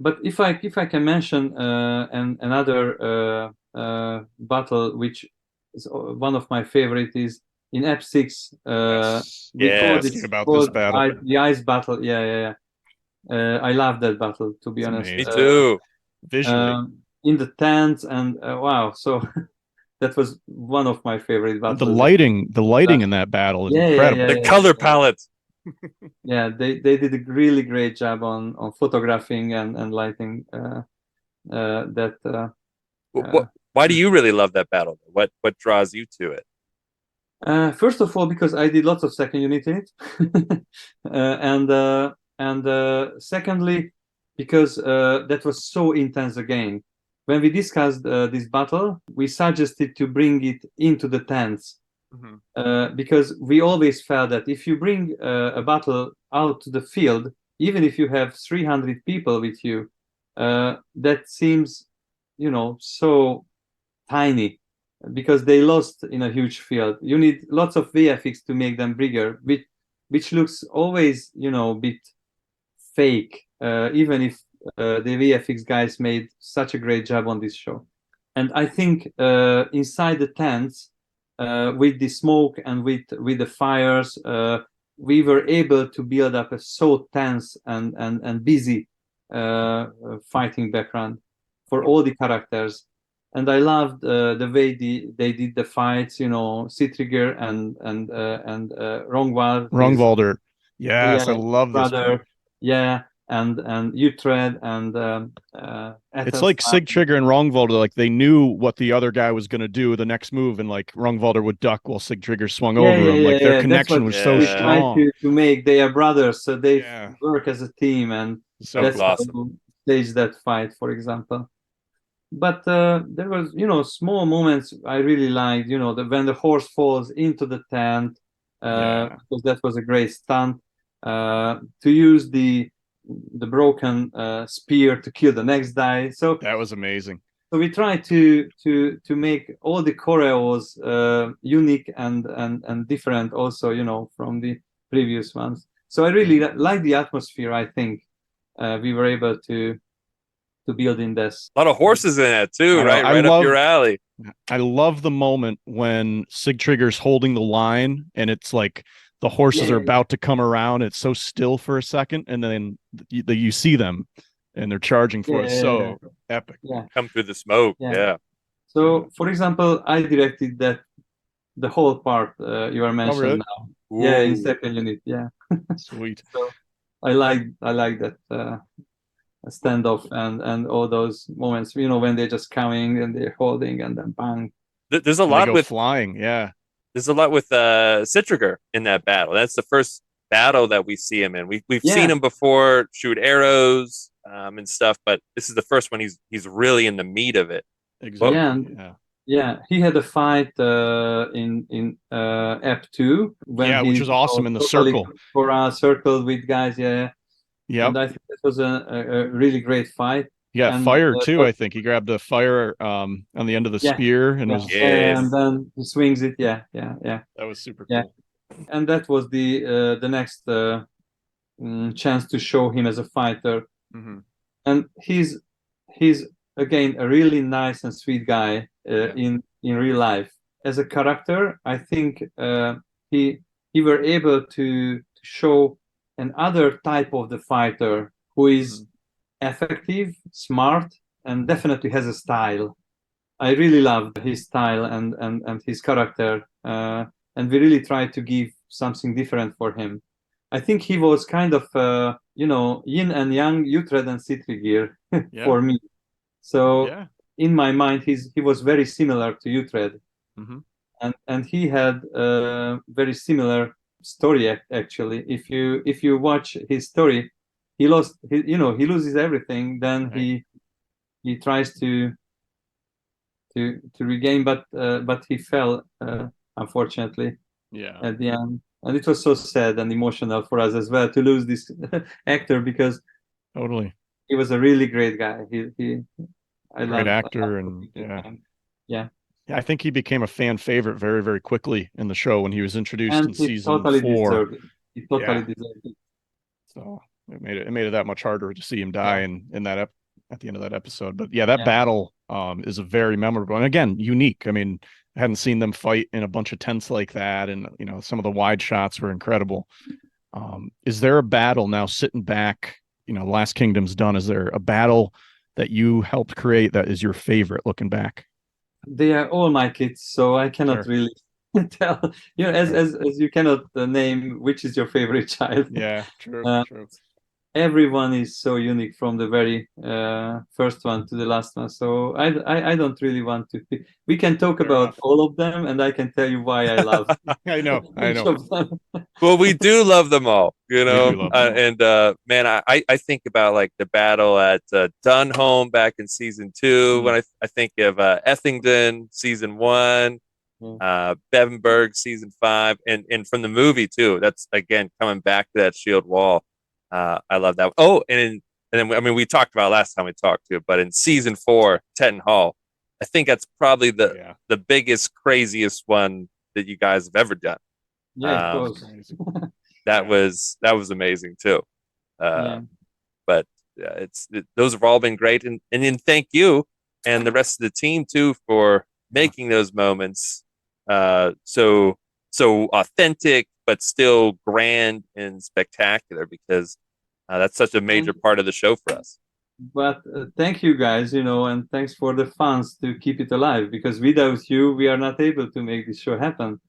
But if I can mention another battle, which is one of my favorite, is in Ep 6. Yes. We call Yes. this About this called battle. the ice battle. Yeah, yeah, yeah. I love that battle, to be It's honest. Me amazing. too. Visually. In the tent, and wow, so that was one of my favorite The battles. lighting in that battle is Yeah, yeah, yeah, incredible. The color palette. yeah. They did a really great job on photographing and lighting that. Why do you really love that battle? What draws you to it? First of all, because I did lots of second unit in it, and secondly, because that was so intense again. When we discussed this battle, we suggested to bring it into the tents, because we always felt that if you bring a battle out to the field, even if you have 300 people with you, that seems, so tiny, because they lost in a huge field. You need lots of VFX to make them bigger, which looks always, a bit fake, even if the VFX guys made such a great job on this show. And I think inside the tents, with the smoke and with the fires, we were able to build up a so tense and busy fighting background for all the characters. And I loved the way they did the fights. Citriger and Rungvalder. Yes, I yeah, love this brother, part. yeah, and Uhtred and It's like Ethelstan. Sigtrigger and Rungvalder, like they knew what the other guy was going to do the next move, and like Rungvalder would duck while Sigtrigger swung Yeah, over yeah, him. yeah, Like their yeah. That's connection what was so we Yeah, try strong. to make. They are brothers, so they Yeah. work as a team, and So that was that's how cool. awesome. we stage that fight, for example. But there was, small moments I really liked. When the horse falls into the tent, Yeah. because that was a great stunt. To use the broken spear to kill the next guy. So That was amazing. we try to make all the choreos unique and different, also, from the previous ones. So I really like the atmosphere. I think we were able to build in this. A lot of horses in it too, I know. right? I Right up your love alley. I love the moment when Sigtrigger's holding the line and it's like the horses Yeah, are yeah, yeah. about to come around. It's so still for a second, and then you see them and they're charging for it. It's Yeah, so epic. yeah, Come through the smoke. yeah. Yeah. So, for example, I directed the whole part you are Oh, mentioned really? now. Yeah, in Ooh. second unit. Yeah. Sweet. So I like that standoff and all those moments. When they're just coming and they're holding and then bang. There's a And they lot go with flying. Yeah. Citriger in that battle. That's the first battle that we see him in. We've seen Yeah, him before shoot arrows and stuff, but this is the first one he's really in the meat of it. Well, yeah, Exactly. and Yeah. yeah. He had a fight in Ep 2 when Yeah, which he's was awesome in the totally circle. for a circle with guys. Yeah, Yep. and I think it was a really great fight. He got And fired too, I think. He grabbed a fire on the end of the yeah, spear and yeah, was and yes. then he swings it. Yeah, yeah, yeah, that was super yeah. cool. And that was the next chance to show him as a fighter. Hmm. And he's again a really nice and sweet guy Yeah. in real life. As a character, I think he he were able to show another type of the fighter who is Hmm. effective, smart, and definitely has a style. I really loved his style and his character, and we really tried to give something different for him. I think he was kind of, yin and yang, Uhtred and Citrigir Yeah. for me. So Yeah. in my mind, he was very similar to Uhtred, Hmm. and he had a very similar story actually. If you watch his story, he loses everything. Then Right. he tries to regain, but he fell, unfortunately, Yeah. at the end, and it was so sad and emotional for us as well to lose this actor, because Totally. he was a really great guy. He I Great love actor. And working with yeah. him. Yeah, Yeah, I think he became a fan favorite very, very quickly in the show when he was introduced and in he season totally 4. deserved it. He totally Yeah. deserved it. So It made it that much harder to see him die in that at the end of that episode. But yeah, that battle is a very memorable and again unique. I mean, I hadn't seen them fight in a bunch of tents like that, and some of the wide shots were incredible. Is there a battle now sitting back? Last Kingdom's done. Is there a battle that you helped create that is your favorite looking back? They are all my kids, so I cannot really tell. As you cannot name which is your favorite child. Yeah, true. Everyone is so unique from the very first one to the last one. So I don't really want to. We can talk about all of them, and I can tell you why I love. I know. Well, we do love them all, We do love them all. and man, I think about like the battle at Dunholm back in season 2. When I think of Ethington season 1, Bevenberg season 5, and from the movie too. That's again coming back to that shield wall. I love that. Oh, and then I mean we talked about last time we talked too, but in season 4, Tetton Hall, I think that's probably the biggest, craziest one that you guys have ever done. Yeah, of course. That was amazing too. But those have all been great, and then thank you and the rest of the team too for making those moments so authentic, but still grand and spectacular, because that's such a major part of the show for us. But thank you guys, and thanks for the fans to keep it alive, because without you, we are not able to make this show happen.